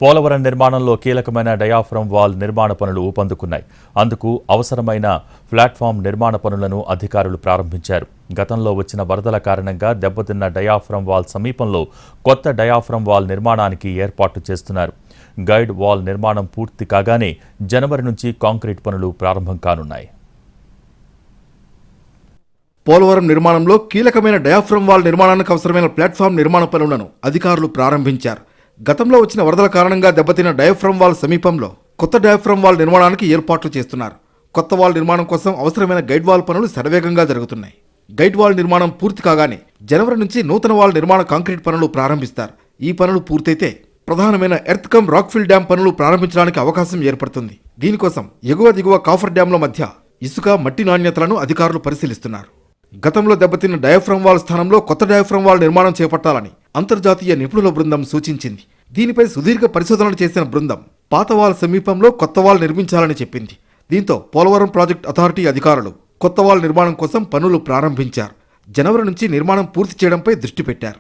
పోలవరం నిర్మాణంలో కీలకమైన diaphragm wall నిర్మాణ పనులు ఊపందుకున్నాయి. అందుకు అవసరమైన ప్లాట్ఫామ్ నిర్మాణ పనులను అధికారులు ప్రారంభించారు. గతంలో వచ్చిన వరదల కారణంగా దెబ్బతిన్న డయాఫ్రమ్ వాల్ సమీపంలో కొత్త డయాఫ్రమ్ వాల్ నిర్మాణానికి ఏర్పాట్లు చేస్తున్నారు. గైడ్ వాల్ నిర్మాణం పూర్తి కాగానే జనవరి నుంచి కాంక్రీట్ పనులు ప్రారంభం కానున్నాయి. పోలవరం నిర్మాణంలో కీలకమైన డయాఫ్రమ్ వాల్ నిర్మాణానికి అవసరమైన ప్లాట్ఫామ్ నిర్మాణ పనులను అధికారులు ప్రారంభించారు. గతంలో వచ్చిన వరదల కారణంగా దెబ్బతిన్న డయాఫ్రమ్ వాల్ సమీపంలో కొత్త డయాఫ్రమ్ వాల్ నిర్మాణానికి ఏర్పాట్లు చేస్తున్నారు. కొత్త వాల్ నిర్మాణం కోసం అవసరమైన గైడ్ వాల్ పనులు శరవేగంగా జరుగుతున్నాయి. గైడ్ వాల్ నిర్మాణం పూర్తి కాగానే జనవరి నుంచి నూతన వాల్ నిర్మాణ కాంక్రీట్ పనులు ప్రారంభిస్తారు. ఈ పనులు పూర్తయితే ప్రధానమైన ఎర్త్ కమ్ రాక్ఫిల్ డ్యాం పనులు ప్రారంభించడానికి అవకాశం ఏర్పడుతుంది. దీనికోసం ఎగువ దిగువ కాఫర్ డ్యాంల మధ్య ఇసుక మట్టి నాణ్యతలను అధికారులు పరిశీలిస్తున్నారు. గతంలో దెబ్బతిన్న డయాఫ్రమ్ వాల్ స్థానంలో కొత్త డయాఫ్రమ్ వాల్ నిర్మాణం చేపట్టాలని అంతర్జాతీయ నిపుణుల బృందం సూచించింది. దీనిపై సుదీర్ఘ పరిశోధనలు చేసిన బృందం పాత వాల్ సమీపంలో కొత్త వాల్ నిర్మించాలని చెప్పింది. దీంతో పోలవరం ప్రాజెక్ట్ అథారిటీ అధికారులు కొత్త వాల్ నిర్మాణం కోసం పనులు ప్రారంభించారు. జనవరి నుంచి నిర్మాణం పూర్తి చేయడంపై దృష్టి పెట్టారు.